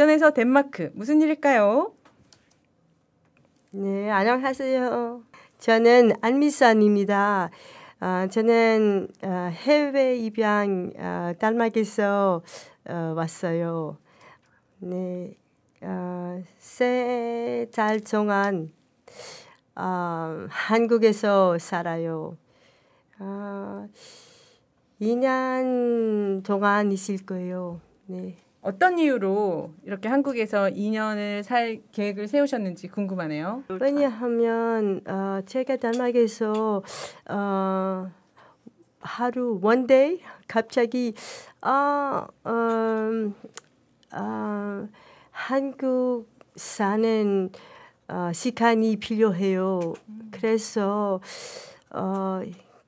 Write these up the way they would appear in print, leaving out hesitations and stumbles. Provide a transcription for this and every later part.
부산에서 덴마크 무슨 일일까요? 네, 안녕하세요. 저는 안미선입니다. 저는 해외 입양 덴마크에서 왔어요. 네, 3달 동안 한국에서 살아요. 2년 동안 있을 거예요. 네. 어떤 이유로 이렇게 한국에서 2년을 살 계획을 세우셨는지 궁금하네요. 왜냐하면 제가 덴마크에서 하루 one day 갑자기 한국 사는 시간이 필요해요. 그래서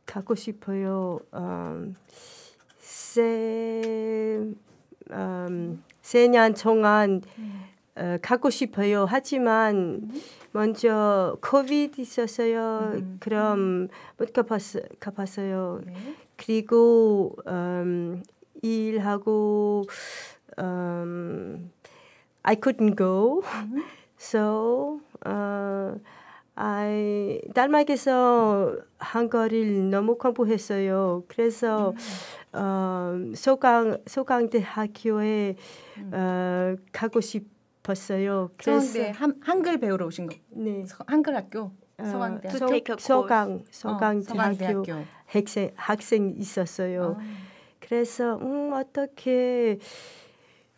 가고 싶어요. 세 년 동안 가고 싶어요. 하지만 먼저 코비드 있었어요. 그럼 못 가봤어요. 네. 그리고 일하고 I couldn't go. So 덴마크에서 한국어를 너무 공부했어요. 그래서 서강대학교에 가고 싶었어요. 서강대 한글 배우러 오신 거. 네. 한글 학교. 서강대학교. 서강대학교 학생 있었어요. 그래서 어떻게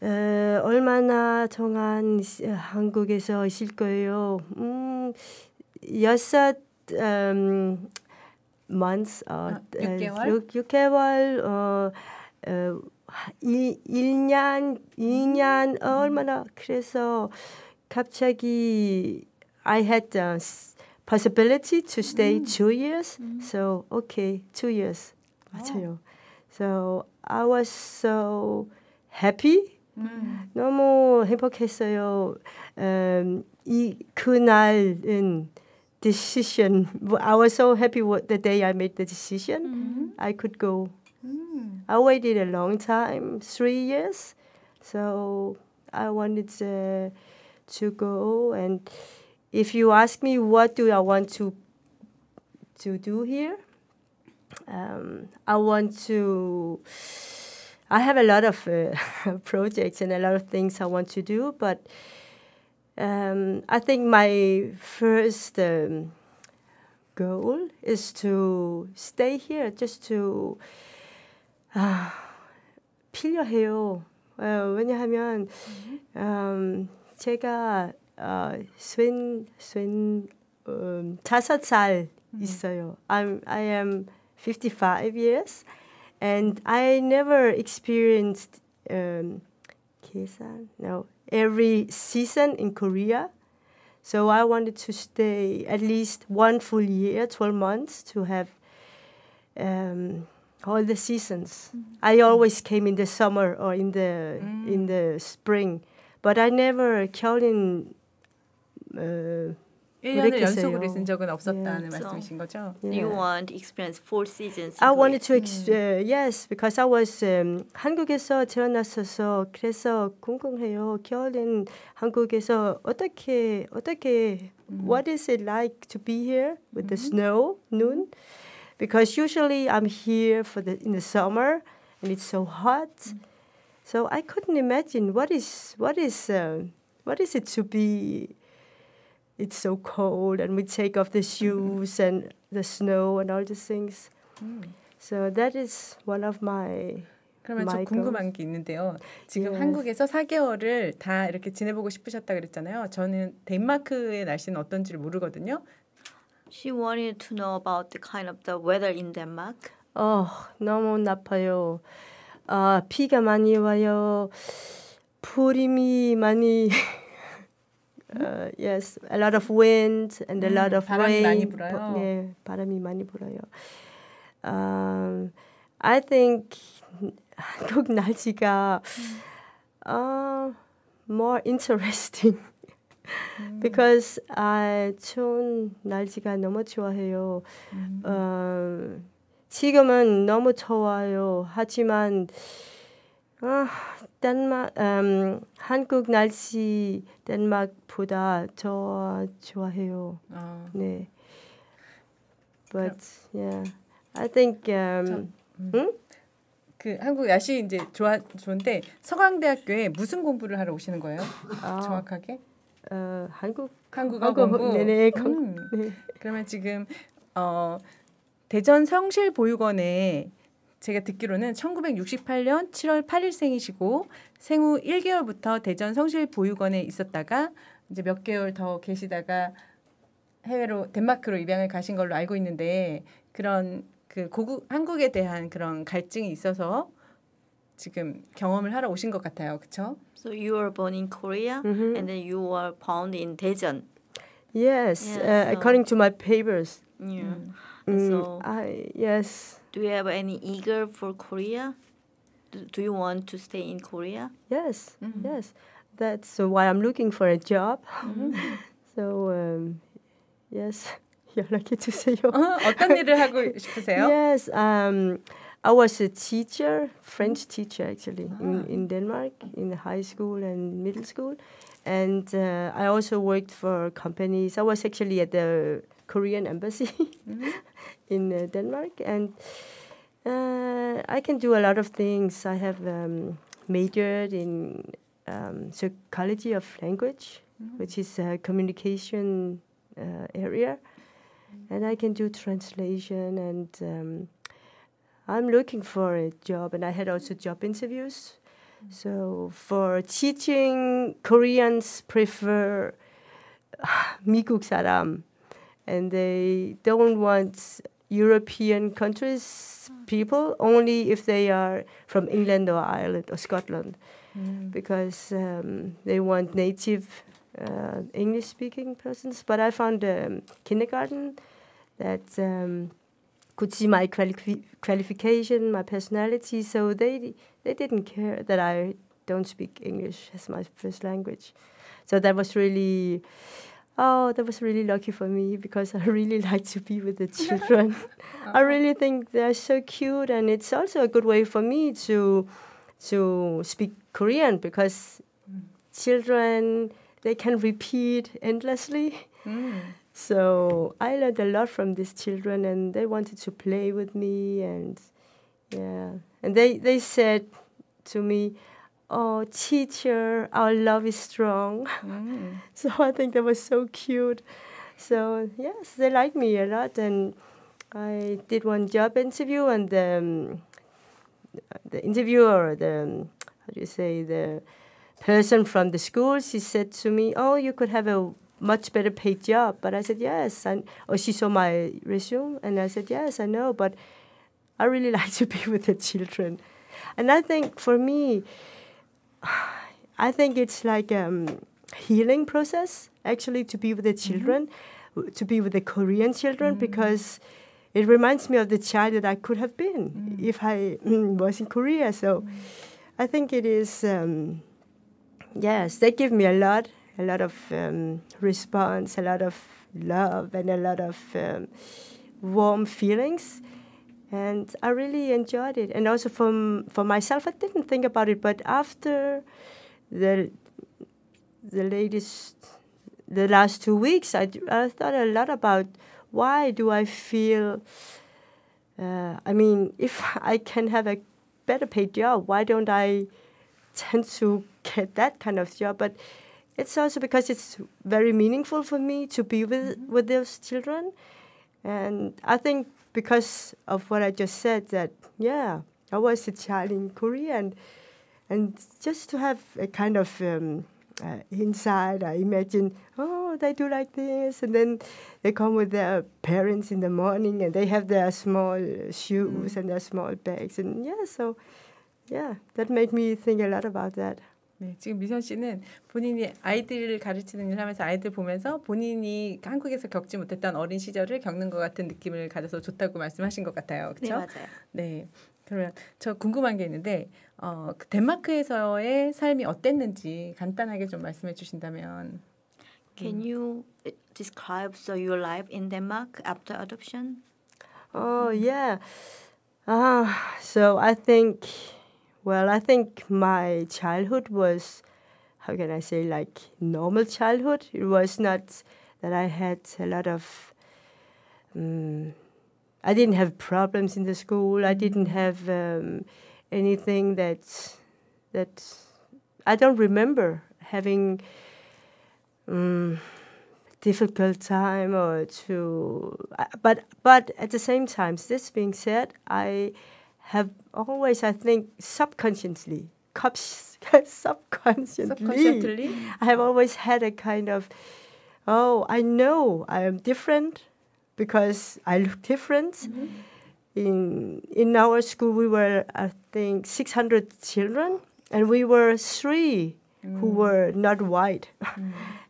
얼마나 동안 한국에서 있을 거예요? 6개월 1년 2년 얼마나 그래서 갑자기 I had the possibility to stay 2 years. So okay, 2 years. 맞아요. So I was so happy. 너무 행복했어요. 그날은 decision. I was so happy the day I made the decision. I could go. I waited a long time, 3 years. So I wanted to go. And if you ask me what do I want to do here, I have a lot of projects and a lot of things I want to do, but I think my first goal is to stay here, just to 필요해요. 왜냐하면 제가 5살 있어요. I am 55 years. And I never experienced every season in Korea. So I wanted to stay at least 1 full year, 12 months, to have all the seasons. I always came in the summer or in the spring, but I never 겨울은 1년을 연속으로 있은 적은 없었다는 말씀이신 거죠? You want to experience 4 seasons. I wanted to yes, because I was 한국에서 태어났어서 그래서 궁금해요. 겨울엔 한국에서 어떻게 what is it like to be here with the snow, 눈? Because usually I'm here in the summer and it's so hot. So I couldn't imagine what is it to be. It's so cold, and we take off the shoes and the snow and all these things. So that is one of my. 그러면 저 궁금한 게 있는데요. 지금 한국에서 4개월을 다 이렇게 지내보고 싶으셨다 그랬잖아요. 저는 덴마크의 날씨는 어떤지를 모르거든요. She wanted to know about the kind of the weather in Denmark. 너무 나빠요. 비가 많이 와요. 풀이 많이. Yes, a lot of wind and a lot of 바람이 rain. 많이 불어요. 네, 바람이 많이 불어요. I think 한국 날씨가 more interesting because 추운 날씨가 너무 좋아해요. 지금은 너무 좋아요. 하지만 한국 날씨 덴마크보다 더 좋아해요. 네. But yeah, I think 그 한국 날씨 이제 좋은데 서강대학교에 무슨 공부를 하러 오시는 거예요? 정확하게? 한국어 공부. 네네. 네. 그러면 지금 대전 성실보육원에 제가 듣기로는 1968년 7월 8일생이시고 생후 1개월부터 대전 성실보육원에 있었다가 이제 몇 개월 더 계시다가 해외로 덴마크로 입양을 가신 걸로 알고 있는데 그런 그 한국에 대한 그런 갈증이 있어서 지금 경험을 하러 오신 것 같아요. 그렇죠? So you were born in Korea and then you were found in Daejeon. Yes, according to my papers. Yeah. So yes. Do you have any eager for Korea? Do you want to stay in Korea? Yes, yes. That's why I'm looking for a job. So yes, 연락해 주세요. 어떤 일을 하고 싶으세요? Yes, I was a teacher, French teacher actually, in Denmark, in high school and middle school. And I also worked for companies. I was actually at the Korean embassy in Denmark. And I can do a lot of things. I have majored in psychology of language, which is a communication area. And I can do translation and I'm looking for a job, and I had also job interviews. So for teaching, Koreans prefer 미국 사람, and they don't want European countries people only if they are from England or Ireland or Scotland, because they want native English-speaking persons. But I found a kindergarten that could see my qualification, my personality, so they didn't care that I don't speak English as my first language. So that was really lucky for me, because I really like to be with the children. I really think they're so cute, and it's also a good way for me to speak Korean, because children, they can repeat endlessly. So I learned a lot from these children, and they wanted to play with me, and they said to me, "Oh, teacher, our love is strong." So I think that was so cute. So yes, they like me a lot, and I did one job interview, and the interviewer, the person from the school, she said to me, "Oh, you could have a much better paid job." But I said yes, and she saw my resume, and I said yes, I know, but I really like to be with the children. And I think for me, I think it's like a healing process actually to be with the children, to be with the Korean children, because it reminds me of the child that I could have been if I was in Korea. So I think it is, yes, they give me a lot of response, a lot of love, and a lot of warm feelings. And I really enjoyed it. And also for myself, I didn't think about it, but after the last 2 weeks, I thought a lot about why do I feel, if I can have a better paid job, why don't I tend to get that kind of job? But it's also because it's very meaningful for me to be with those children. And I think because of what I just said, that, yeah, I was a child in Korea, and just to have a kind of inside, I imagine, oh, they do like this, and then they come with their parents in the morning, and they have their small shoes and their small bags, and that made me think a lot about that. 네, 지금 미선 씨는 본인이 아이들을 가르치는 일을 하면서 아이들 보면서 본인이 한국에서 겪지 못했던 어린 시절을 겪는 것 같은 느낌을 가져서 좋다고 말씀하신 것 같아요. 그렇죠? 네, 맞아요. 네. 그러면 저 궁금한 게 있는데 그 덴마크에서의 삶이 어땠는지 간단하게 좀 말씀해 주신다면. Can you describe your life in Denmark after adoption? Oh, yeah. So I think Well, I think my childhood was, how can I say, like normal childhood. It was not that I had a lot of, I didn't have problems in the school. I didn't have anything that I don't remember having difficult time or to. But at the same time, this being said, I have always, I think, subconsciously, I have always had a kind of, oh, I know I am different because I look different. In our school, we were, I think, 600 children, and we were 3 who were not white.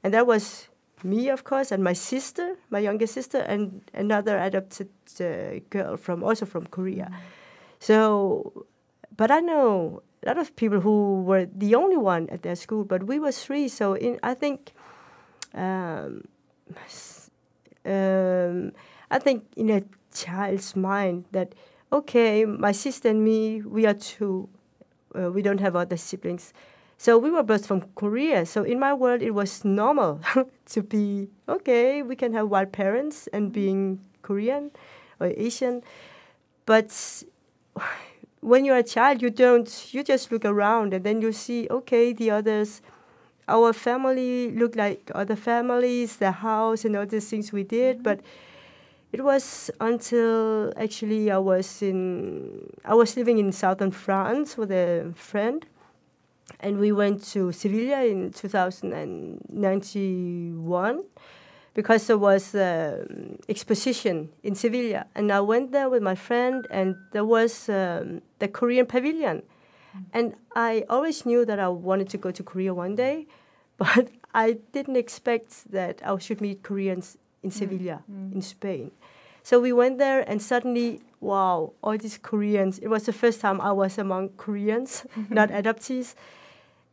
And that was me, of course, and my sister, my younger sister, and another adopted girl also from Korea. So, but I know a lot of people who were the only one at their school, but we were 3. So I think in a child's mind that, okay, my sister and me, we are 2. We don't have other siblings. So we were both from Korea. So in my world, it was normal to be, okay, we can have white parents and being Korean or Asian. But when you're a child, you just look around and then you see, okay, the others, our family look like other families, the house and all the things we did. But it was until actually I was living in southern France with a friend, and we went to Sevilla in 2091 because there was an exposition in Sevilla. And I went there with my friend, and there was the Korean pavilion. And I always knew that I wanted to go to Korea one day, but I didn't expect that I should meet Koreans in Sevilla, in Spain. So we went there, and suddenly, wow, all these Koreans. It was the first time I was among Koreans, not adoptees.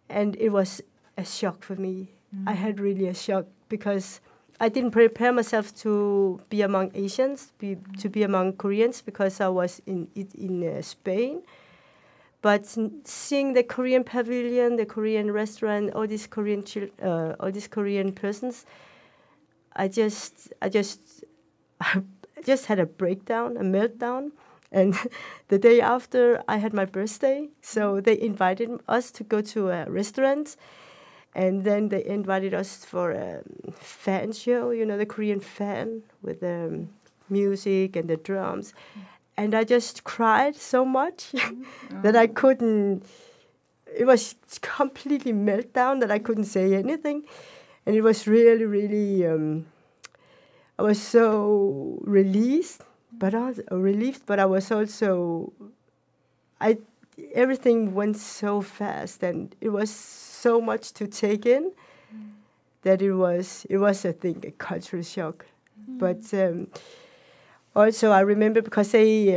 And it was a shock for me. I had really a shock because I didn't prepare myself to be among Asians, to be among Koreans, because I was in Spain. But seeing the Korean pavilion, the Korean restaurant, all these Korean persons, I just had a breakdown, a meltdown. And the day after, I had my birthday, so they invited us to go to a restaurant, and then they invited us for a fan show, the Korean fan with the music and the drums. And I just cried so much that I couldn't, it was completely meltdown that I couldn't say anything. And it was really, really, I was so relieved, but I was also, everything went so fast, and it was so much to take in that it was I think a cultural shock. But also I remember because they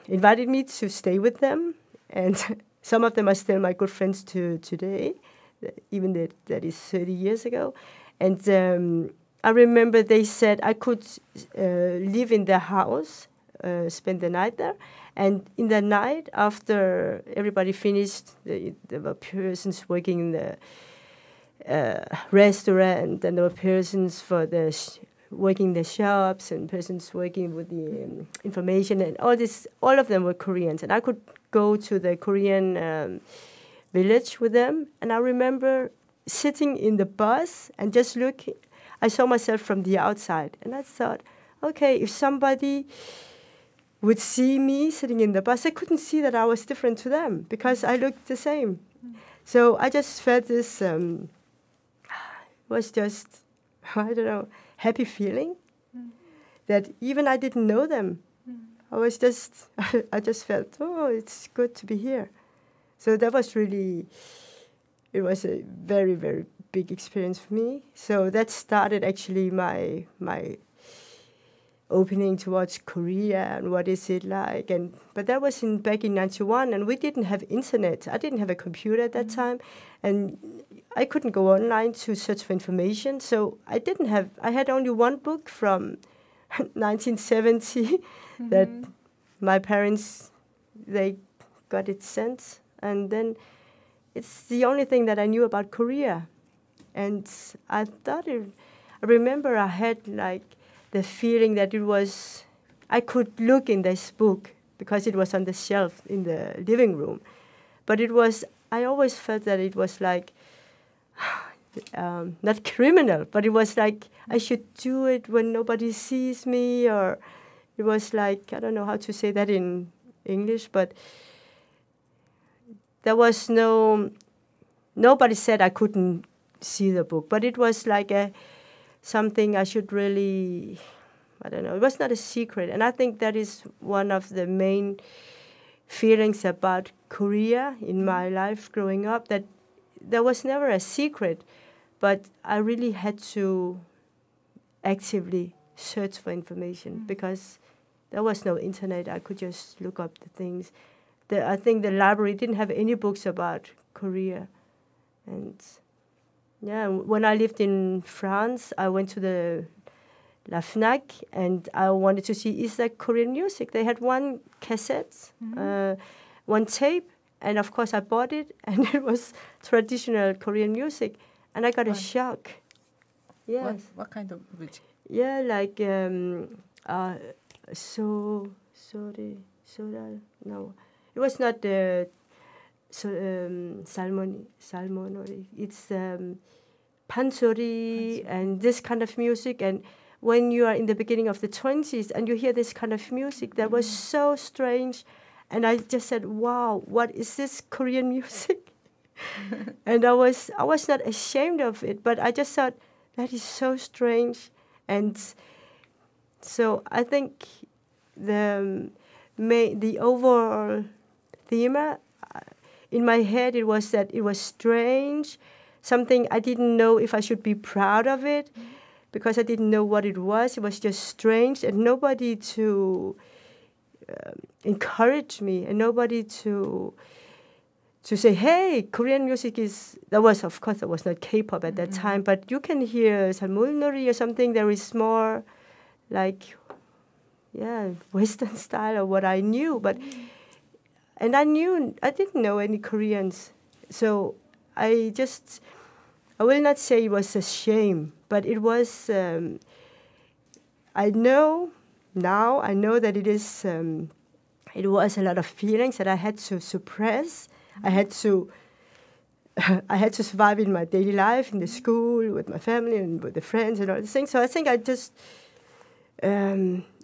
invited me to stay with them, and some of them are still my good friends to today, even that is 30 years ago. And I remember they said I could live in their house, spend the night there. And in the night, after everybody finished, there were persons working in the restaurant, and there were persons for working in the shops, and persons working with the information, and all of them were Koreans. And I could go to the Korean village with them. And I remember sitting in the bus and just looking. I saw myself from the outside, and I thought, okay, if somebody would see me sitting in the bus, they couldn't see that I was different to them because I looked the same. So I just felt this, was just, I don't know, happy feeling that even I didn't know them. I just felt, oh, it's good to be here. So that was really, it was a very, very big experience for me. So that started actually my opening towards Korea and what is it like. But that was back in 91, and we didn't have internet. I didn't have a computer at that time, and I couldn't go online to search for information. So I had only one book from 1970 that my parents, they got it sent And then it's the only thing that I knew about Korea. And I remember I had like the feeling that I could look in this book because it was on the shelf in the living room. But I always felt that it was like, not criminal, but it was like I should do it when nobody sees me, or it was like, I don't know how to say that in English, but there was nobody said I couldn't see the book, but it was like something I should really, I don't know, it was not a secret. And I think that is one of the main feelings about Korea in my life growing up, that there was never a secret, but I really had to actively search for information because there was no internet. I could just look up the things. I think the library didn't have any books about Korea. And yeah, when I lived in France, I went to the La Fnac and I wanted to see, is that Korean music? They had one cassette, one tape, and of course I bought it, and it was traditional Korean music, and I got a shock. Yes. What kind of music? Yeah, like no, it was not salmonori. It's pansori and this kind of music. And when you are in the beginning of the 20s and you hear this kind of music, that was so strange. And I just said, wow, what is this Korean music? And I was not ashamed of it, but I just thought, that is so strange. And so I think the overall theme in my head, it was that it was strange, something I didn't know if I should be proud of it, because I didn't know what it was. It was just strange, and nobody to encourage me, and nobody to say, hey, Korean music is... There was not K-pop at that time, but you can hear salmonori or something. There is more like, Western style or what I knew. And I didn't know any Koreans. So I will not say it was a shame, but it was, I know that it was a lot of feelings that I had to suppress. I had to survive in my daily life, in the school, with my family and with the friends and all these things. So I think I just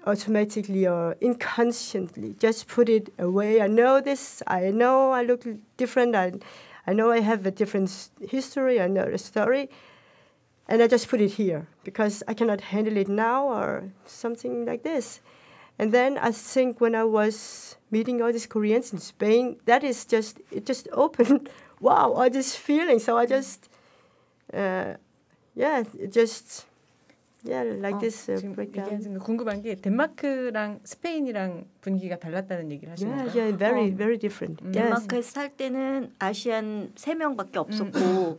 automatically or inconsciently just put it away. I know this. I know I look different. I know I have a different history. I know the story. And I just put it here because I cannot handle it now or something like this. And then I think when I was meeting all these Koreans in Spain, it just opened, wow, all these feelings. So I just, like this breakdown. 궁금한 게 덴마크랑 스페인이랑 분위기가 달랐다는 얘기를 하시는 거예요? Yeah, very different. 덴마크에서 살 때는 아시안 3명밖에 없었고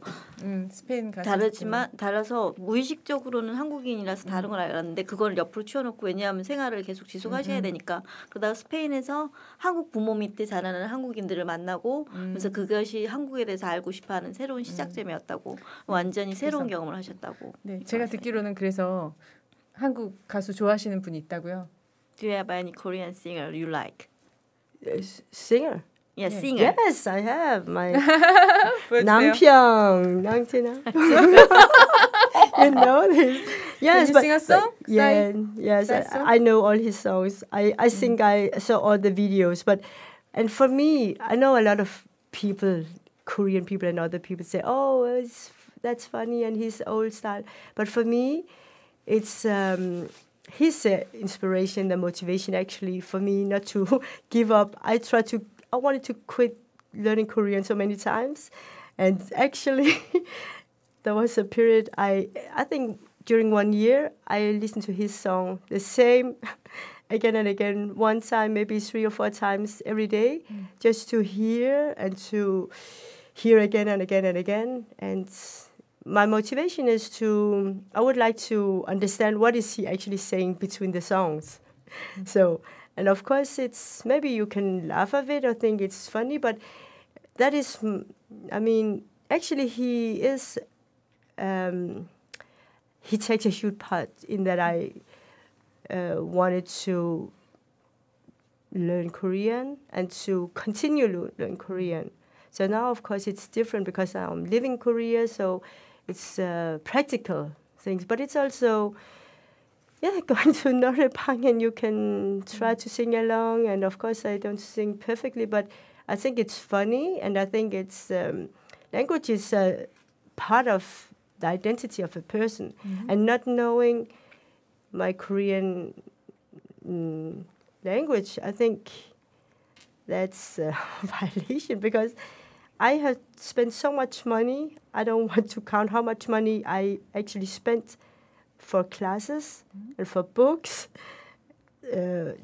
스페인 달라서 무의식적으로는 한국인이라서 다른 걸 알았는데 그걸 옆으로 치워놓고 왜냐하면 생활을 계속 지속하셔야 되니까 그러다가 스페인에서 한국 부모 밑에 자라는 한국인들을 만나고 그래서 그것이 한국에 대해서 알고 싶어하는 새로운 시작점이었다고 완전히 새로운 경험을 하셨다고. 네, 제가 듣기로는 그래서 한국 가수 좋아하시는 분이 있다고요? Do you have any Korean singer you like? Singer? Yeah, singer. Yes, I have. My 남편, 양진아. You know this. Yes, Can you sing a song? Yes, I know all his songs. I think I saw all the videos. And for me, I know a lot of people, Korean people and other people say, oh, that's funny and his old style. But for me, it's his inspiration, the motivation actually for me not to give up. I wanted to quit learning Korean so many times. And actually, there was a period, I think during 1 year, I listened to his song, the same again and again, one time, maybe 3 or 4 times every day, just to hear and to hear again and again and again. And my motivation is I would like to understand what is he actually saying between the songs. So, and of course maybe you can laugh at it or think it's funny, but that is, I mean, actually he is, he takes a huge part in that I wanted to learn Korean and to continue to learn Korean. So now, of course, it's different because I'm living in Korea, so it's practical things. But it's also, going to Noraebang and you can try to sing along. And of course, I don't sing perfectly, but I think it's funny. And I think it's language is part of the identity of a person. And not knowing my Korean language, I think that's a violation because I have spent so much money. I don't want to count how much money I actually spent for classes and for books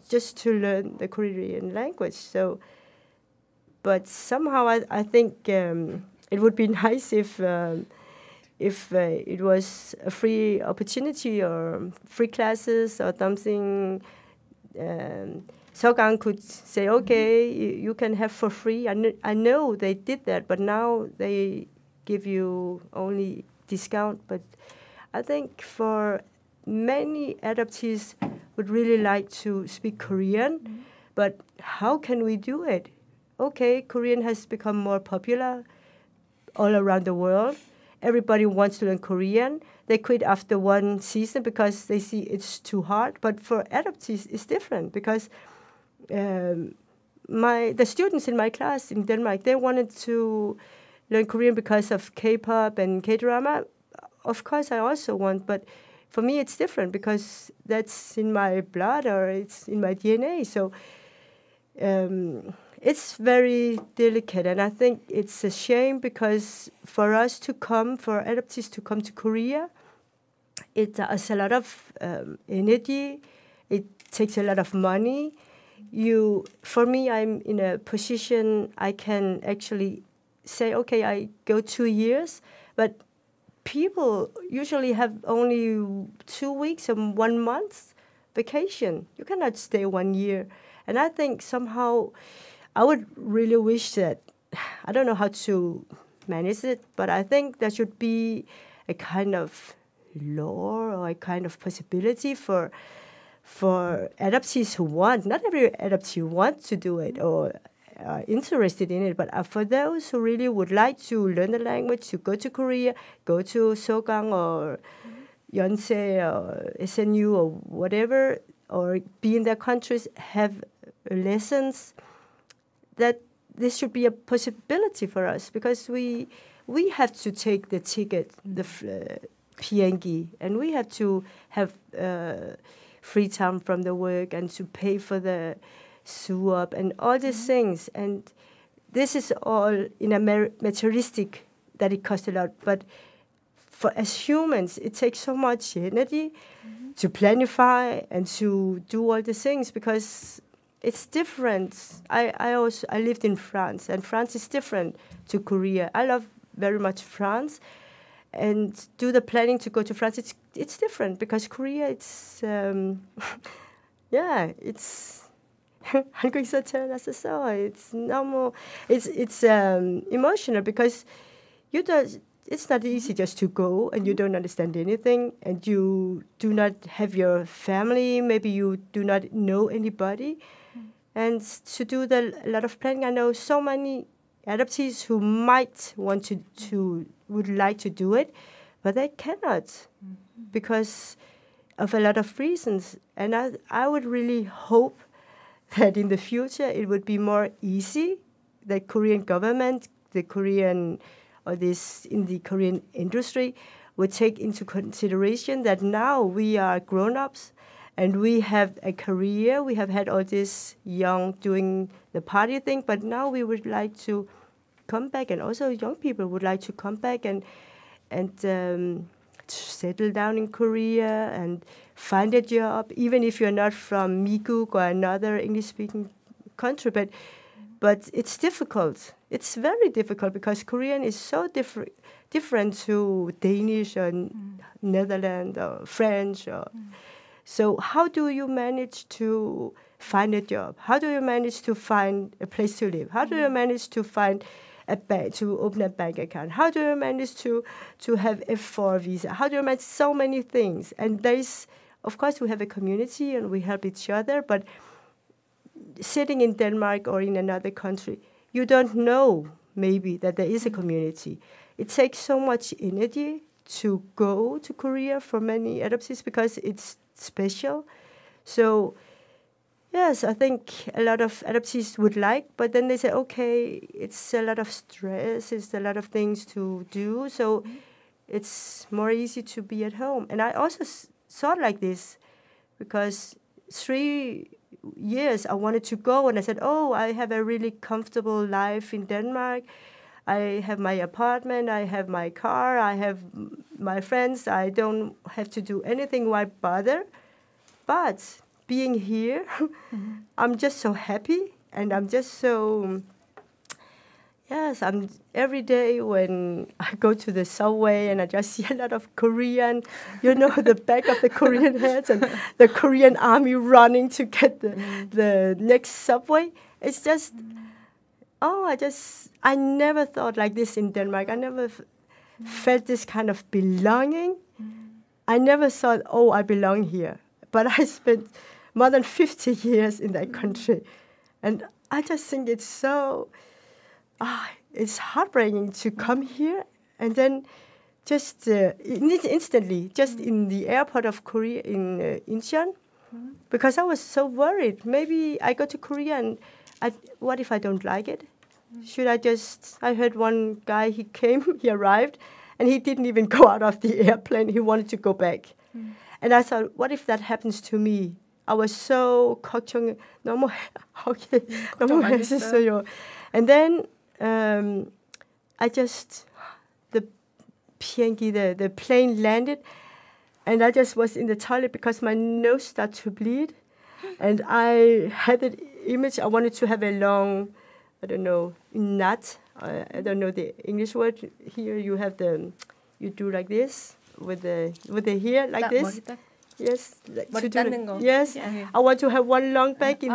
just to learn the Korean language. So, but somehow I think it would be nice if it was a free opportunity or free classes or something. Sogang could say, okay, you can have for free. I know they did that, but now they give you only discount. But I think for many adoptees would really like to speak Korean, but how can we do it? Okay, Korean has become more popular all around the world. Everybody wants to learn Korean. They quit after one season because they see it's too hard. But for adoptees, it's different because the students in my class in Denmark, they wanted to learn Korean because of K-pop and K-drama. Of course, I also want, but for me, it's different because that's in my blood or it's in my DNA. So it's very delicate, and I think it's a shame because for adoptees to come to Korea, it has a lot of energy. It takes a lot of money. For me, I'm in a position I can actually say, okay, I go 2 years, but people usually have only 2 weeks and 1 month vacation. You cannot stay 1 year. And I think somehow I would really wish that, I don't know how to manage it, but I think there should be a kind of law or a kind of possibility for adoptees who want. Not every adoptee wants to do it or are interested in it, but for those who really would like to learn the language, to go to Korea, go to Sogang or Yonsei or SNU or whatever, or be in their countries, have lessons, that this should be a possibility for us because we have to take the ticket, the PNG, and we have to have free time from the work and to pay for the SUOP and all these things. And this is all in a materialistic that it costs a lot. But as humans, it takes so much energy to planify and to do all the things because it's different. I lived in France, and France is different to Korea. I love very much France, and do the planning to go to France. It's different because Korea. It's it's 한국에서 태어났어서 it's normal. It's emotional because it's not easy just to go and you don't understand anything and you do not have your family. Maybe you do not know anybody. And to do a lot of planning, I know so many adoptees who might want would like to do it, but they cannot because of a lot of reasons. And I would really hope that in the future it would be more easy. The Korean government, the Korean in the Korean industry would take into consideration that now we are grown-ups and we have a career. We have had all this young doing the party thing, but now we would like to come back, and also young people would like to come back and settle down in Korea and find a job, even if you're not from Miguk or another English-speaking country. But it's difficult. It's very difficult because Korean is so different to Danish or Netherlands or French. So how do you manage to find a job? How do you manage to find a place to live? How do you manage to find to open a bank account? How do you manage to have F4 visa? How do you manage so many things? And of course, we have a community and we help each other, but sitting in Denmark or in another country, you don't know maybe that there is a community. It takes so much energy to go to Korea for many adoptees because it's special. So yes, I think a lot of adoptees would like, but then they say, okay, it's a lot of stress, it's a lot of things to do, so it's more easy to be at home. And I also thought like this because 3 years I wanted to go, and I said, oh, I have a really comfortable life in Denmark. I have my apartment, I have my car, I have my friends, I don't have to do anything, why bother? But being here, I'm just so happy, and I'm just so, yes, I'm every day when I go to the subway and I just see a lot of Korean, the back of the Korean heads and the Korean army running to get the next subway. It's just, I never thought like this in Denmark. I never felt this kind of belonging. I never thought, oh, I belong here. But I spent more than 50 years in that country. And I just think it's so, it's heartbreaking to come here and then just instantly, just in the airport of Korea in Incheon, because I was so worried. Maybe I go to Korea and what if I don't like it? Should I heard one guy, he arrived, and he didn't even go out of the airplane. He wanted to go back. And I thought, what if that happens to me? I was so 걱정, 너무 했었어요. And then the plane landed, and I just was in the toilet because my nose started to bleed. And I had that image. I wanted to have a long, I don't know, nut. I don't know the English word. Here you you do like this with the hair like this. Yes, yes. Yeah. I want to have one long back in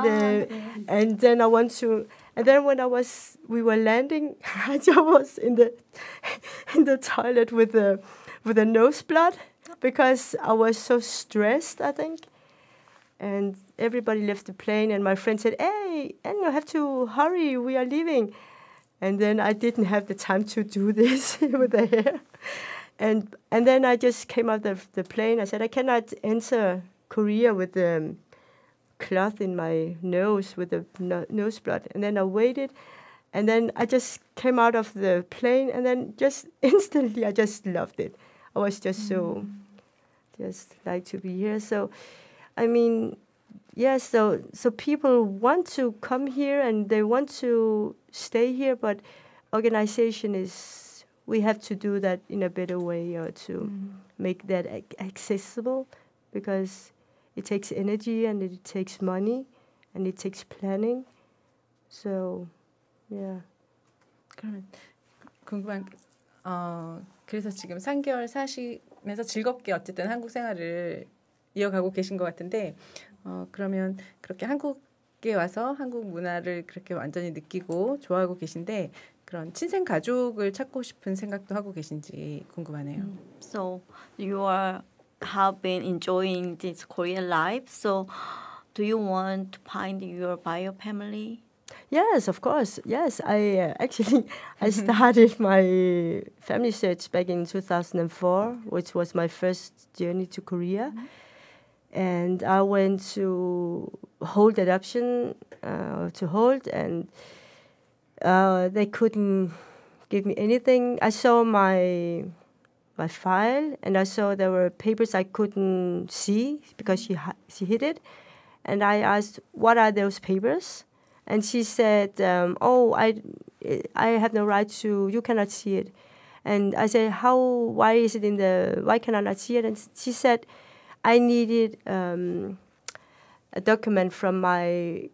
and then I want to. And then when we were landing, I just was in the toilet with the nose blood because I was so stressed, I think. And everybody left the plane, and my friend said, "Hey, and you have to hurry. We are leaving." And then I didn't have the time to do this with the hair. And then I just came out of the plane. I said, I cannot enter Korea with the cloth in my nose, with the nose blood. And then I waited, and then I just came out of the plane, and then just instantly I just loved it. I was just so, just like to be here. So, I mean, yes, so people want to come here and they want to stay here, but organization we have to do that in a better way or to make that accessible, because it takes energy and it takes money and it takes planning. So, yeah. 그러면 궁금한 그래서 지금 3개월 사시면서 즐겁게 어쨌든 한국 생활을 이어가고 계신 것 같은데 그러면 그렇게 한국에 와서 한국 문화를 그렇게 완전히 느끼고 좋아하고 계신데 그런 친생 가족을 찾고 싶은 생각도 하고 계신지 궁금하네요. So you have been enjoying this Korean life. So do you want to find your bio family? Yes, of course. Yes, I started my family search back in 2004, which was my first journey to Korea. And I went to hold adoption, and they couldn't give me anything. I saw my file, and I saw there were papers I couldn't see because she hid it. And I asked, what are those papers? And she said, I have no right to, you cannot see it. And I said, why can I not see it? And she said, I needed a document from my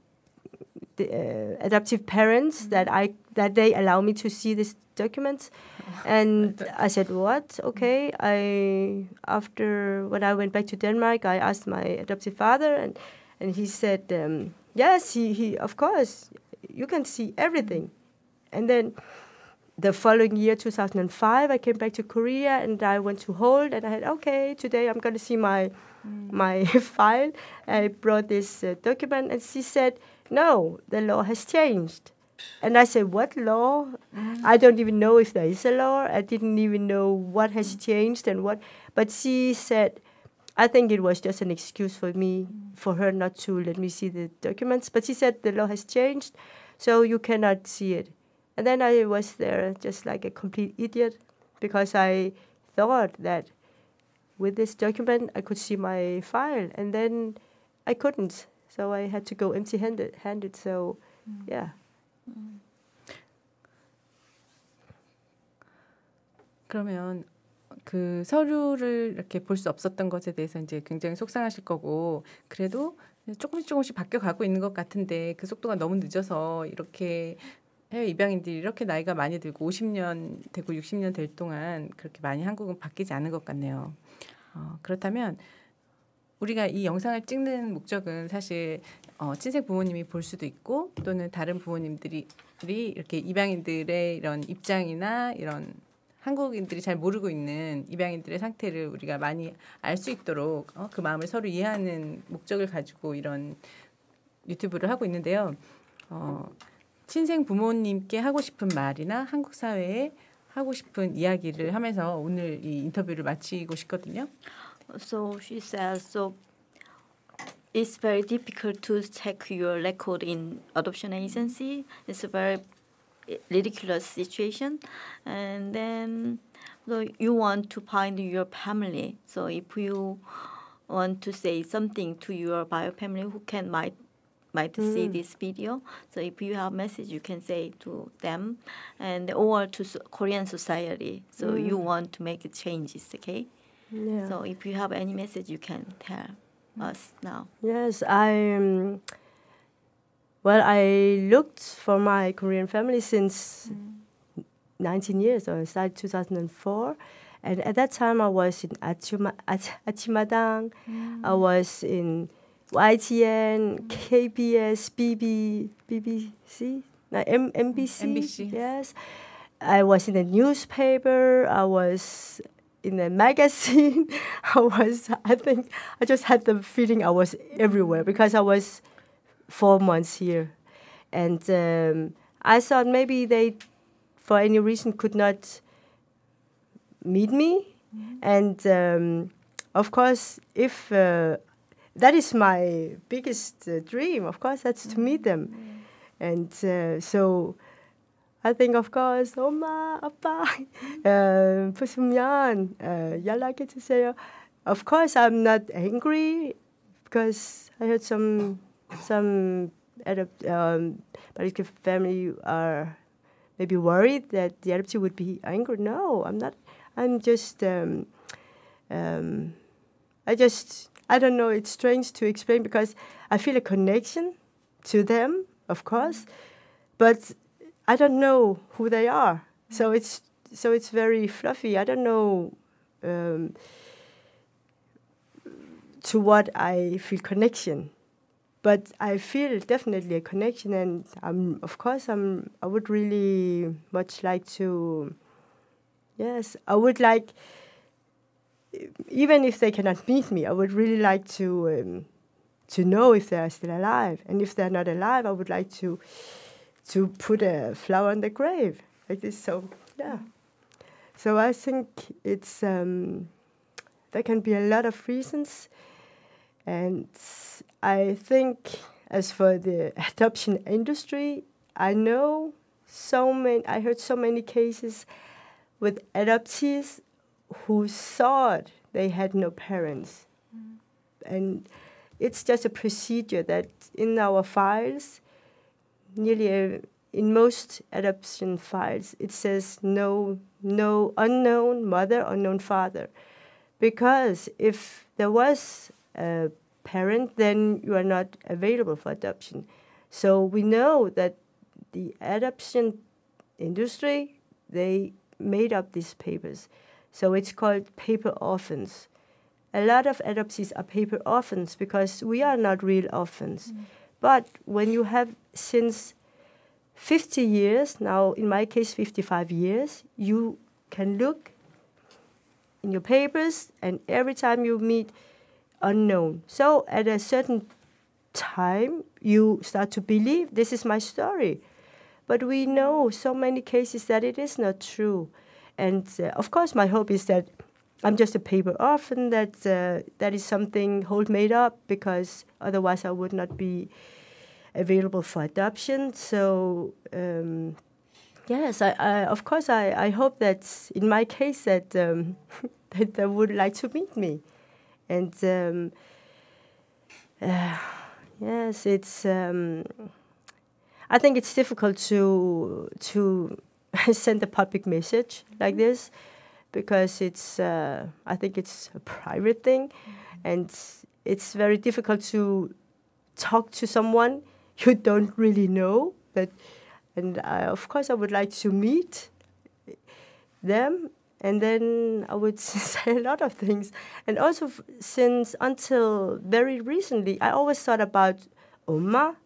adoptive parents that they allow me to see this document. And I said, what? Okay. When I went back to Denmark, I asked my adoptive father, and he said, yes, he of course, you can see everything. And then the following year, 2005, I came back to Korea and I went to hold and I had, okay, today I'm going to see my file. I brought this document and she said, no, the law has changed. And I said, what law? I don't even know if there is a law. I didn't even know what has changed and what. But she said, I think it was just an excuse for me, for her not to let me see the documents. But she said the law has changed, so you cannot see it. And then I was there just like a complete idiot because I thought that with this document I could see my file, and then I couldn't. So I had to go empty-handed. So, yeah. 그러면 그 서류를 이렇게 볼 수 없었던 것에 대해서 이제 굉장히 속상하실 거고, 그래도 조금씩 바뀌어가고 있는 것 같은데 그 속도가 너무 늦어서 이렇게 해외 입양인들이 이렇게 나이가 많이 들고 50년 되고 60년 될 동안 그렇게 많이 한국은 바뀌지 않은 것 같네요. 그렇다면 우리가 이 영상을 찍는 목적은 사실 친생 부모님이 볼 수도 있고 또는 다른 부모님들이 이렇게 입양인들의 이런 입장이나 이런 한국인들이 잘 모르고 있는 입양인들의 상태를 우리가 많이 알 수 있도록 그 마음을 서로 이해하는 목적을 가지고 이런 유튜브를 하고 있는데요. 친생 부모님께 하고 싶은 말이나 한국 사회에 하고 싶은 이야기를 하면서 오늘 이 인터뷰를 마치고 싶거든요. So she says, so it's very difficult to check your record in adoption agency. It's a very ridiculous situation, and then so you want to find your family. So if you want to say something to your bio family who might see this video, so if you have message you can say to them, and or to Korean society. So you want to make changes, okay? Yeah. So if you have any message you can tell us now. Yes, I looked for my Korean family since 19 years, so I started 2004. And at that time, I was in Achimadang, I was in YTN, KBS, BBC, MBC. Yes, I was in the newspaper, I was in the magazine. I think I just had the feeling I was everywhere because I was 4 months here. And I thought maybe they, for any reason, could not meet me. And of course, if that is my biggest dream, of course, that's to meet them. And so I think, of course, 엄마, 아빠, 보시면 연락해 주세요. Of course, I'm not angry because I heard some biological family are maybe worried that the adoptee would be angry. No, I'm not. I'm just, I don't know, it's strange to explain because I feel a connection to them, of course, but I don't know who they are. So it's very fluffy. I don't know to what I feel connection. But I feel definitely a connection, and I would really much like to. Yes, I would like, even if they cannot meet me, I would really like to know if they are still alive, and if they are not alive, I would like to put a flower on the grave like this. So yeah, so I think it's there can be a lot of reasons. And I think as for the adoption industry, I heard so many cases with adoptees who thought they had no parents. And it's just a procedure that in our files, nearly in most adoption files, it says no unknown mother, unknown father. Because if there was a parent, then you are not available for adoption. So we know that the adoption industry, they made up these papers. So it's called paper orphans. A lot of adoptees are paper orphans because we are not real orphans. But when you have since 50 years, now in my case 55 years, you can look in your papers and every time you meet unknown. So at a certain time, you start to believe this is my story. But we know so many cases that it is not true. And of course, my hope is that I'm just a paper orphan, that that is something whole made up, because otherwise I would not be available for adoption. So yes, I of course I hope that in my case that that they would like to meet me, and yes, it's I think it's difficult to send a public message like this, because it's I think it's a private thing, and it's very difficult to talk to someone you don't really know. And of course I would like to meet them, and then I would say a lot of things. And also since until very recently, I always thought about Oma.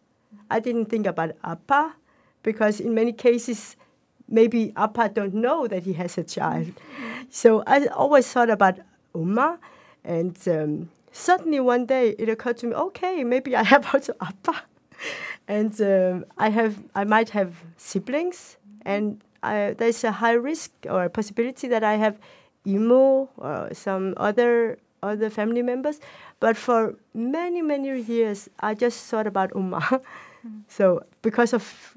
I didn't think about Appa, because in many cases, maybe Appa don't know that he has a child. So I always thought about Oma, and suddenly one day it occurred to me, okay, maybe I have also Appa. And I might have siblings, and there's a high risk or a possibility that I have Imo or some other family members. But for many, many years, I just thought about Uma. So because of,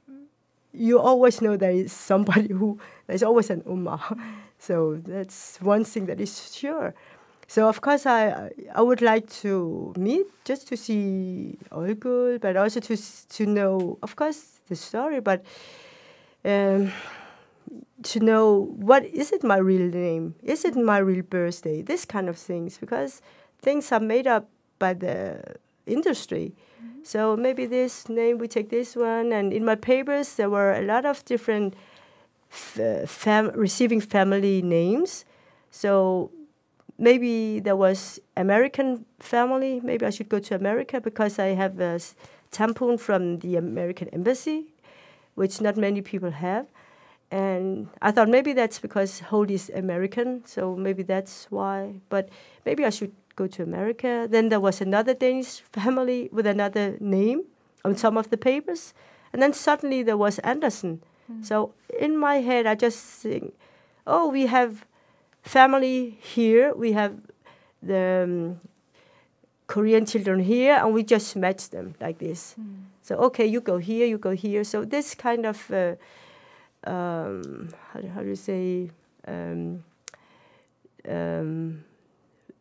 you always know there is somebody there's always an Uma. So that's one thing that is sure. So of course I would like to meet, just to see Olgul, but also to know, of course, the story, but to know what is it my real name? Is it my real birthday? This kind of things, because things are made up by the industry. Mm-hmm. So maybe this name, we take this one. And in my papers, there were a lot of different receiving family names. So maybe there was American family. Maybe I should go to America, because I have a tampon from the American embassy, which not many people have. And I thought maybe that's because Holy is American, so maybe that's why. But maybe I should go to America. Then there was another Danish family with another name on some of the papers. And then suddenly there was Andersen. Mm. So in my head, I just think, oh, we have family here. We have the Korean children here, and we just match them like this. Mm. So, okay, you go here, you go here. So this kind of... how do you say,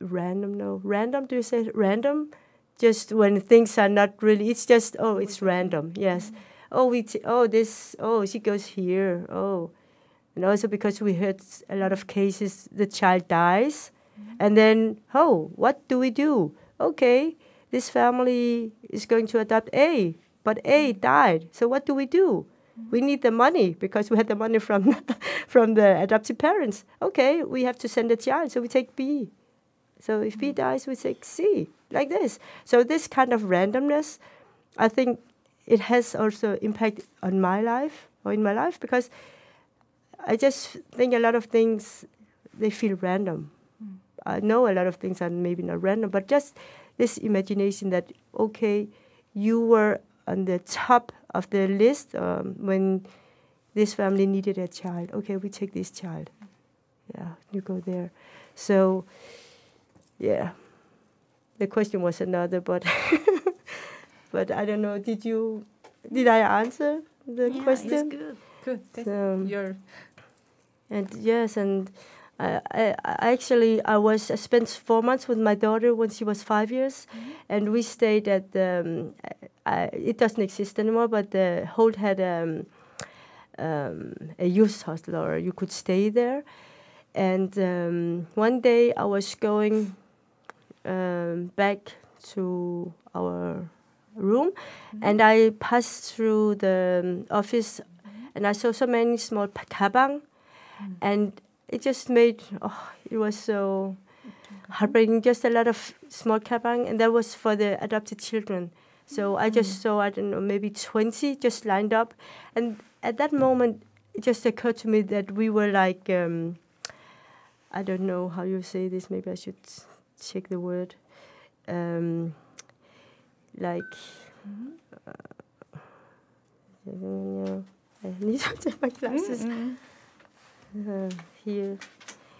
random? No, random. Do you say random? Just when things are not really. It's just it's random. Yes. Mm-hmm. She goes here. Oh, and also because we heard a lot of cases, the child dies, mm-hmm. and then what do we do? Okay, this family is going to adopt A, but A died. So what do we do? We need the money, because we had the money from the adoptive parents. Okay, we have to send a child, so we take B. So if B dies, we take C, like this. So this kind of randomness, I think it has also impact on my life, or in my life, because I just think a lot of things, they feel random. I know a lot of things are maybe not random, but just this imagination that, okay, you were on the top of the list when this family needed a child. Okay, we take this child. Yeah, you go there. So, yeah, the question was another, but but I don't know. Did I answer the question? It's good. Good. And yes, and I spent 4 months with my daughter when she was 5 years, mm-hmm. and we stayed at it doesn't exist anymore, but the Holt had a youth hostel, or you could stay there. And one day I was going back to our room, mm-hmm. and I passed through the office, mm-hmm. and I saw so many small kabang, mm-hmm. and it just made, it was so heartbreaking, just a lot of small kabang, and that was for the adopted children. So I just saw, I don't know, maybe 20 just lined up. And at that moment, it just occurred to me that we were like, I don't know how you say this, maybe I should check the word. Like, I need to take my glasses. Here.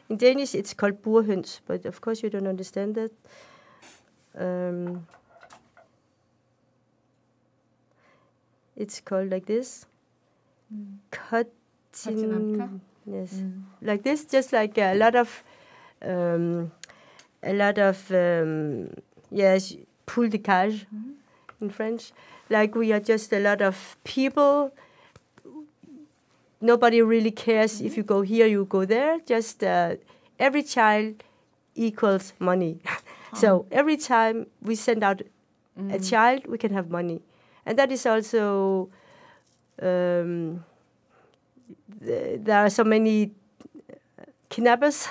In Danish, it's called burhøns, but of course you don't understand that. It's called like this. Yes, like this, just like a lot of, yes, poule de cage in French. Like we are just a lot of people. Nobody really cares if you go here, you go there. Just every child equals money. So every time we send out a child, we can have money. And that is also, there are so many kidnappers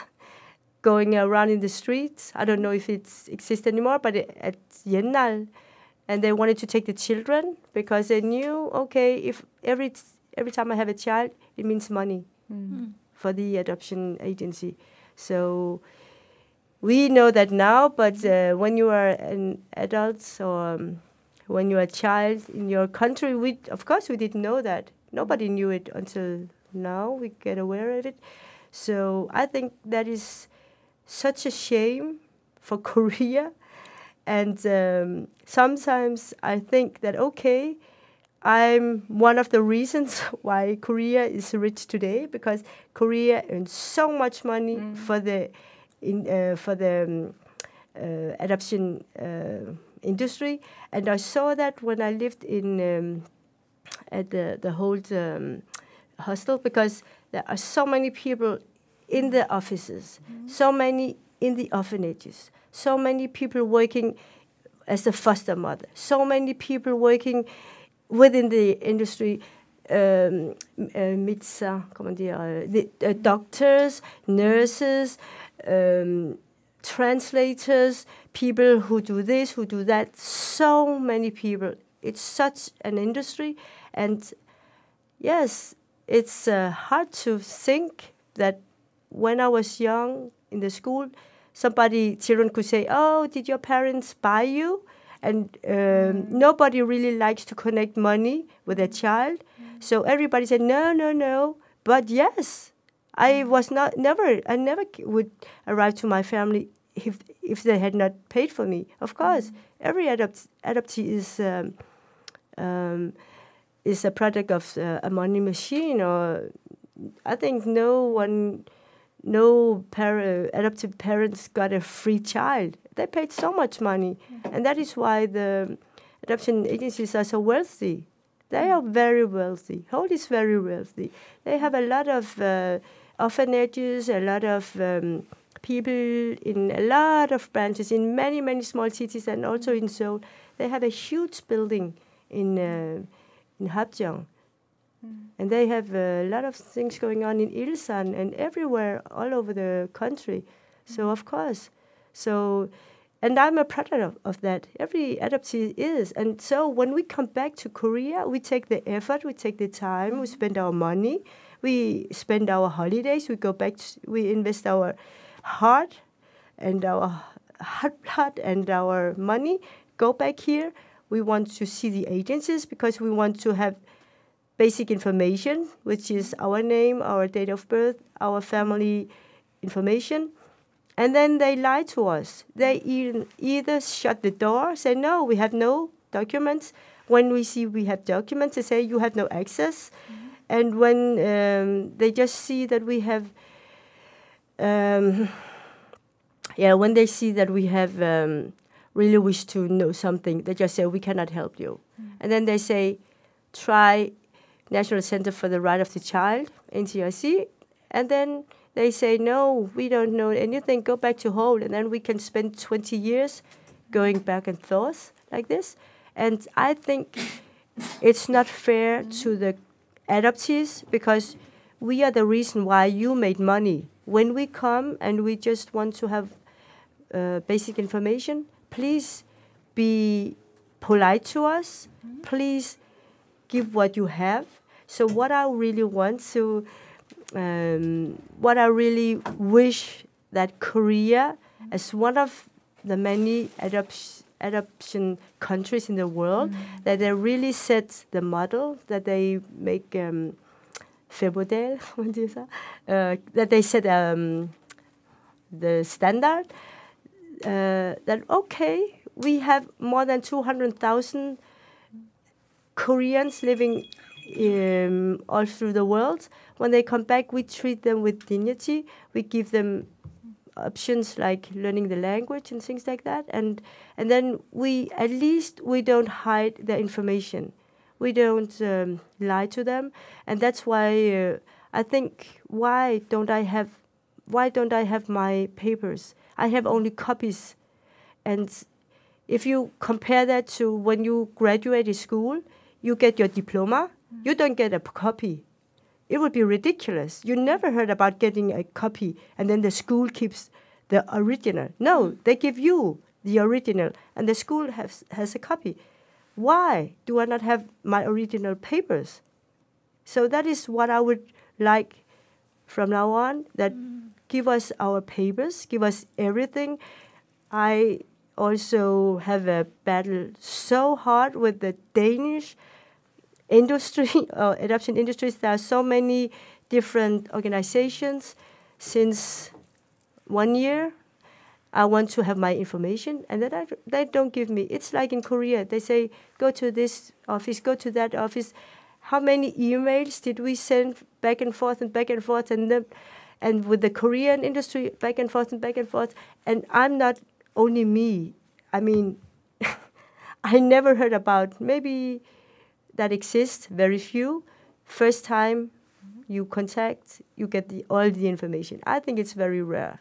going around in the streets. I don't know if it exists anymore, but at Jennal, and they wanted to take the children because they knew, okay, if every time I have a child, it means money for the adoption agency. So we know that now, but when you are an adult or when you are a child in your country, of course we didn't know that. Nobody knew it until now. We get aware of it. So I think that is such a shame for Korea. And sometimes I think that, okay, I'm one of the reasons why Korea is rich today, because Korea earns so much money for the adoption industry. And I saw that when I lived in at the whole hostel, because there are so many people in the offices, so many in the orphanages, so many people working as a foster mother, so many people working within the industry, médecins, comment dire, doctors, nurses, translators, people who do this, who do that, so many people. It's such an industry. And yes, it's hard to think that when I was young in the school, children could say, oh, did your parents buy you? And nobody really likes to connect money with a child. So everybody said, no. But yes, I never would arrive to my family if they had not paid for me. Of course, every adoptee is a product of a money machine. Or I think no adoptive parents got a free child. They paid so much money. And that is why the adoption agencies are so wealthy. They are very wealthy. Holt is very wealthy. They have a lot of orphanages, a lot of people in a lot of branches in many, many small cities, and also in Seoul. They have a huge building in Hapjeong. And they have a lot of things going on in Ilsan and everywhere, all over the country. So, of course. And I'm a product of that. Every adoptee is. And so when we come back to Korea, we take the effort, we take the time, we spend our money, we spend our holidays, we go back, we invest our heart and our money, go back here. We want to see the agencies because we want to have basic information, which is our name, our date of birth, our family information. And then they lie to us. They either shut the door, say, no, we have no documents. When we see we have documents, they say, you have no access. And when they just see that we have, when they see that we have really wish to know something, they just say, we cannot help you. And then they say, try National Center for the Right of the Child, NCRC, and then they say, no, we don't know anything, go back to Holt, and then we can spend 20 years going back and forth like this. And I think it's not fair to the adoptees because we are the reason why you made money. When we come and we just want to have basic information, please be polite to us. Please give what you have. So what I really want to, what I really wish that Korea, as one of the many adoption countries in the world, that they really set the model, that they make that they set the standard, that okay, we have more than 200,000 Koreans living all through the world. When they come back, we treat them with dignity. We give them options like learning the language and things like that. And then we, at least we don't hide the information. We don't lie to them. And that's why I think, why don't I have my papers? I have only copies. And if you compare that to when you graduate school, you get your diploma, you don't get a copy. It would be ridiculous. You never heard about getting a copy and then the school keeps the original. No, they give you the original and the school has a copy. Why do I not have my original papers? So that is what I would like from now on, that give us our papers, give us everything. I also have a battle so hard with the Danish industry, adoption industries. There are so many different organizations. Since 1 year, I want to have my information, and then they don't give me. It's like in Korea. They say, go to this office, go to that office. How many emails did we send back and forth, and with the Korean industry, back and forth, and I'm not only me. I mean, I never heard about, maybe that exists, very few. First time you contact, you get all the information. I think it's very rare.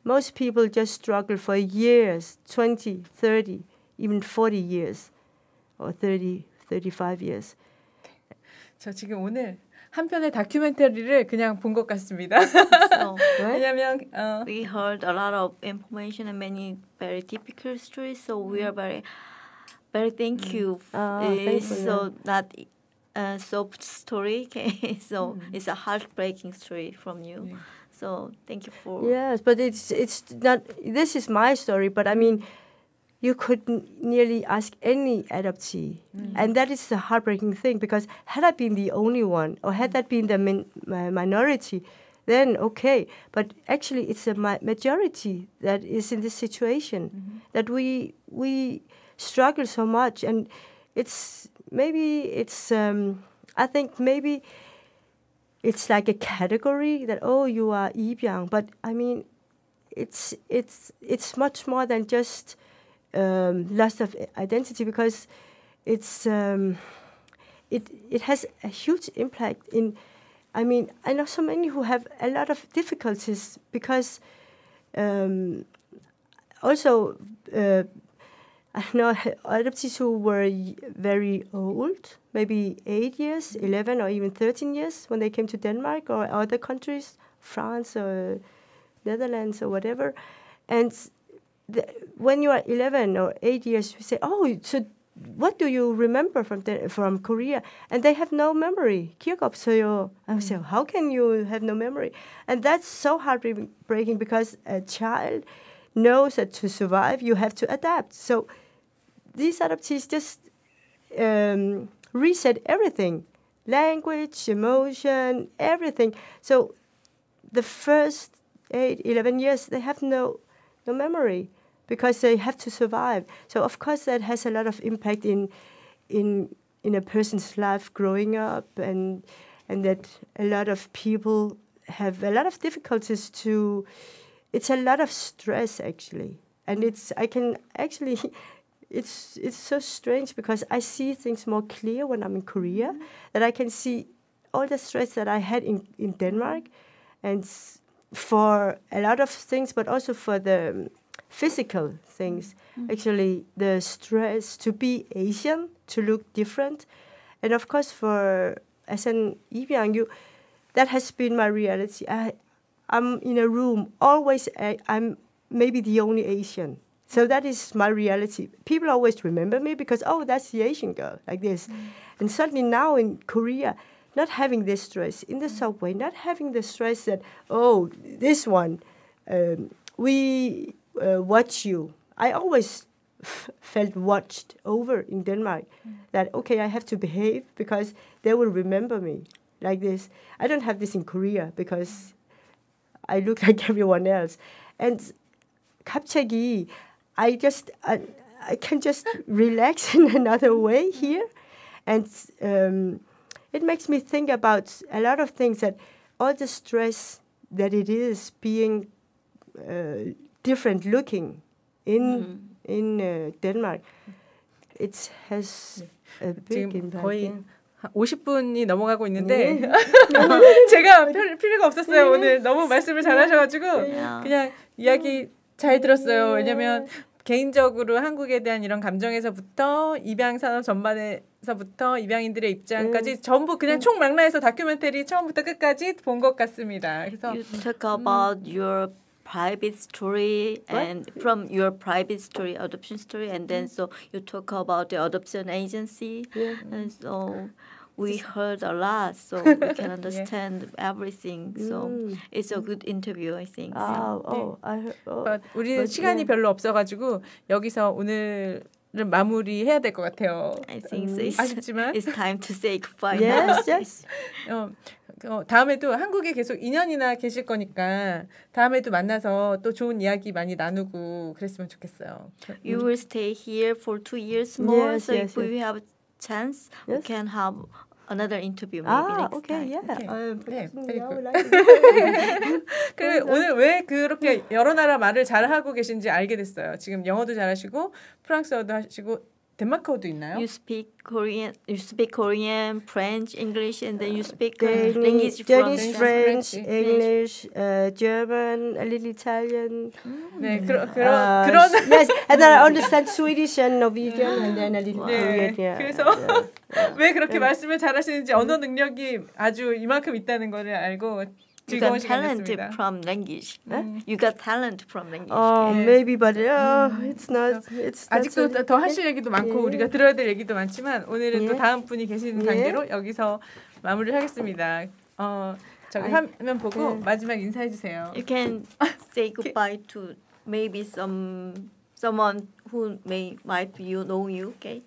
Most people just struggle for years, 20, 30, even 40 years, or 30, 35 years. 저 지금 오늘 한 편의 다큐멘터리를 그냥 본 것 같습니다. 왜냐면 we heard a lot of information and many very typical stories, so we are very thank you. It's so not a soft story, okay? So it's a heartbreaking story from you. Yeah. So thank you for. Yes, but it's not. This is my story, but I mean, you could nearly ask any adoptee, and that is the heartbreaking thing. Because had I been the only one, or had that been the minority, then okay. But actually, it's a majority that is in this situation, that we struggle so much, and I think maybe it's like a category that, oh, you are 입양, but I mean, it's much more than just loss of identity, because it's it has a huge impact in. I mean, I know so many who have a lot of difficulties because also. I know adoptees who were very old, maybe 8 years, 11 or even 13 years when they came to Denmark or other countries, France or Netherlands or whatever. And when you are 11 or 8 years, you say, oh, so what do you remember from Korea? And they have no memory. 기억 없어요. I say, how can you have no memory? And that's so heartbreaking because a child knows that to survive, you have to adapt. So these adoptees just reset everything, language, emotion, everything. So the first 8, 11 years, they have no memory because they have to survive. So of course that has a lot of impact in a person's life growing up, and that a lot of people have a lot of difficulties to. It's a lot of stress actually, and it's so strange because I see things more clear when I'm in Korea, that I can see all the stress that I had in Denmark, and for a lot of things, but also for the physical things. Actually, the stress to be Asian, to look different, and of course as an 입양, that has been my reality. I'm in a room, always I'm maybe the only Asian. So that is my reality. People always remember me because, oh, that's the Asian girl, like this. And suddenly now in Korea, not having this stress in the subway, not having the stress that, oh, this one, we watch you. I always felt watched over in Denmark. That, okay, I have to behave because they will remember me like this. I don't have this in Korea because I look like everyone else. And 갑자기, I can just relax in another way here. And it makes me think about a lot of things, that all the stress that it is being different looking in Denmark, it has a big impact. 거의 50분이 넘어가고 있는데 제가 필요가 없었어요. 오늘 너무 말씀을 잘하셔가지고 그냥 이야기 잘 들었어요. 왜냐하면 개인적으로 한국에 대한 이런 감정에서부터 입양 산업 전반에서부터 입양인들의 입장까지 전부 그냥 총망라해서 다큐멘터리 처음부터 끝까지 본 것 같습니다. 그래서 You talk about your private story and from your private story, adoption story, and then so you talk about the adoption agency, and so we heard a lot, so we can understand everything. So it's a good interview, I think. 우리는 시간이 별로 없어가지고 여기서 오늘은 마무리해야 될 것 같아요. I think so 아쉽지만 it's time to say goodbye. Yes. 다음에도 한국에 계속 2년이나 계실 거니까 다음에도 만나서 또 좋은 이야기 많이 나누고 그랬으면 좋겠어요. You will stay here for 2 years more, Yes, so yes, if we have a chance, we Yes. can have another interview maybe next okay, time. yeah. very good. 오늘 왜 그렇게 여러 나라 말을 잘하고 계신지 알게 됐어요. 지금 영어도 잘하시고 프랑스어도 하시고 덴마크어도 있나요? You speak Korean, French, English, and then you speak language from Danish, French, English, German, a little Italian. 네, 그런 Yes, and then I understand Swedish and Norwegian, and then a little Korean. Yeah. 그래서 왜 그렇게 말씀을 잘하시는지 언어 능력이 아주 이만큼 있다는 거를 알고 You got 즐거운 talent 시간이었습니다. from language. You got talent from language. Maybe, but it's not. 아직도 더 하실 얘기도 많고 우리가 들어야 될 얘기도 많지만 오늘은 또 다음 분이 계시는 관계로 여기서 마무리를 하겠습니다. 저기 화면 보고 마지막 인사해 주세요. You can say goodbye to maybe someone who might you know you. Okay.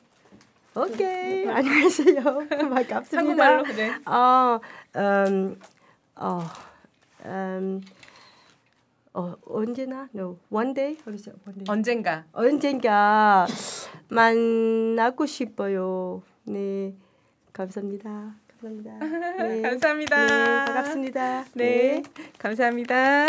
Okay. 안녕하세요. 반갑습니다. 한국말로 네. 언제나? No. One day? 언젠가. 언젠가 만나고 싶어요. 네. 감사합니다. 네. 감사합니다. 네, 반갑습니다. 네. 감사합니다.